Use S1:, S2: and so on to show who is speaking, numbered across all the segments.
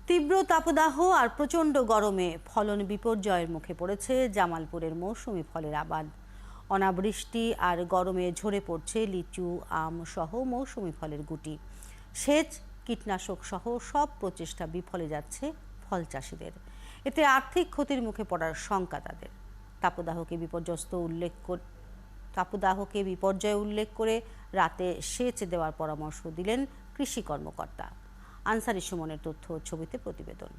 S1: তীব্র তাপদাহ আর প্রচণ্ড গরমে ফলন বিপর্যয়ের মুখে পড়েছে জামালপুরের মৌসুমি ফলের আবাদ। অনাবৃষ্টি আর গরমে ঝরে পড়ছে লিচু, আম সহ মৌসুমি ফলের গুটি। সেচ, কীটনাশক সহ সব প্রচেষ্টা বিফলে যাচ্ছে ফল চাষিদের। এতে আর্থিক ক্ষতির মুখে পড়ার শঙ্কা তাদের। তাপদাহকে বিপর্যয় উল্লেখ করে রাতে সেচ দেওয়ার পরামর্শ দিলেন কৃষি কর্মকর্তা। আনসারি সুমনের তথ্য ও ছবিতে প্রতিবেদন।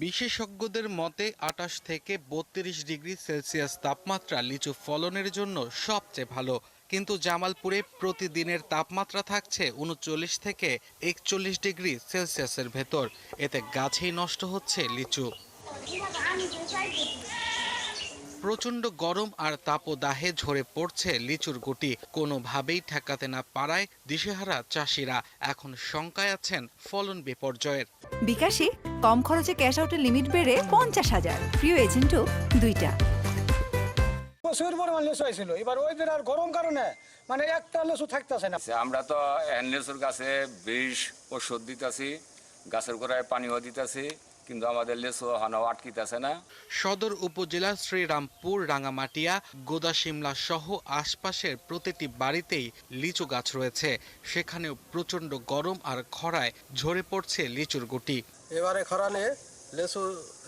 S2: বিশেষজ্ঞদের মতে ২৮ থেকে ৩২ ডিগ্রি সেলসিয়াস তাপমাত্রা লিচু ফলনের জন্য সবচেয়ে ভালো। কিন্তু জামালপুরে প্রতিদিনের তাপমাত্রা থাকছে ৩৯ থেকে ৪১ ডিগ্রি সেলসিয়াসের ভেতর। এতে গাছেই নষ্ট হচ্ছে লিচু। প্রচণ্ড গরম আর তাপদাহে ঝরে পড়ছে লিচুর গুটি। কোনোভাবেই ঠেকাতে না পারায় দিশেহারা চাষিরা এখন শঙ্কায় আছেন ফলন বিপর্যয়ের।
S3: বিকাশে কম খরচে ক্যাশ আউটের লিমিট বেড়ে ৫০,০০০, প্রিয় এজেন্টও ২টা।
S4: প্রচুর পরিমাণ লিচু হয়েছিল, এবার ওই দিন আর গরম কারণে মানে একটা লিচু থাকতেছে না।
S5: আমরা তো লিচুর গাছে বিষ ওষুধ দিতেছি, গাছের গোড়ায় পানিও দিতেছি, কিন্তু আমাদের লিচু হানাও আটকিতেছে না।
S2: সদর উপজেলা শ্রীরামপুর, রাঙামাটিয়া, গোদাশিমলা সহ আশপাশের প্রতিটি বাড়িতেই লিচু গাছ রয়েছে। সেখানেও প্রচণ্ড গরম আর খরায় ঝরে পড়ছে লিচুর গুটি।
S4: এবারে খরানে লিচু,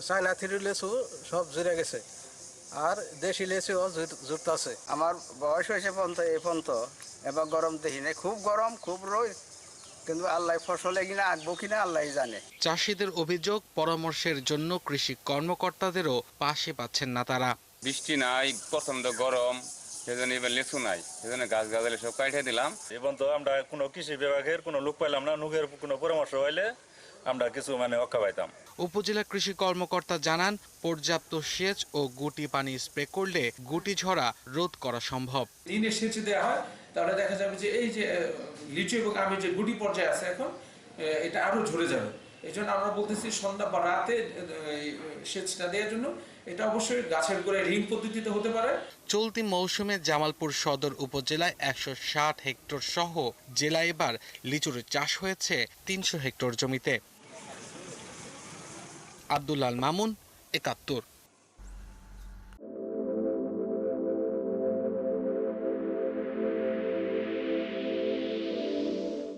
S4: চায়না থ্রি লিচু সব জুড়ে গেছে, আর দেশি লিচুও জুটতেছে।
S6: আমার বয়স হয়েছে এই পর্যন্ত, এবার গরম দেখি না, খুব গরম, খুব রোদ, কিন্তু আল্লাহ ফসলে কিনা আঁকবো কিনা আল্লাহ জানে।
S2: চাষিদের অভিযোগ, পরামর্শের জন্য কৃষি কর্মকর্তাদেরও পাশে পাচ্ছেন না তারা।
S5: বৃষ্টি নাই, প্রচন্ড গরম, সেজন্য এবার লিচু নাই, সেজন্য গাছ গাছালি সব কাটে দিলাম।
S7: এবং তো আমরা কোনো কৃষি বিভাগের কোনো লোক পাইলাম না, লোকের কোনো পরামর্শ হইলে আমরা কিছু অক্কা পাইতাম।
S2: উপজেলা কৃষি কর্মকর্তা জানান, পর্যাপ্ত সেচ ও গুটি পানি স্প্রে করলে গুটি ঝরা রোধ করা সম্ভব।
S8: দিনে সেচ দেওয়া হয়, তাহলে দেখা যাবে যে এই যে লিচু এবং আমের যে গুটি পর্যায়ে আছে এখন, এটা আরো ঝরে যাবে। এই জন্য আমরা বলতেছি সন্ধ্যা বা রাতে সেচটা দেওয়ার জন্য। এটা অবশ্যই গাছের গোড়ায় রিং পদ্ধতিতে হতে পারে।
S2: চলতি মৌসুমে জামালপুর সদর উপজেলায় ১৬০ হেক্টর সহ জেলায় এবার লিচুর চাষ হয়েছে ৩০০ হেক্টর জমিতে। আব্দুল্লাল মামুন, ৭১।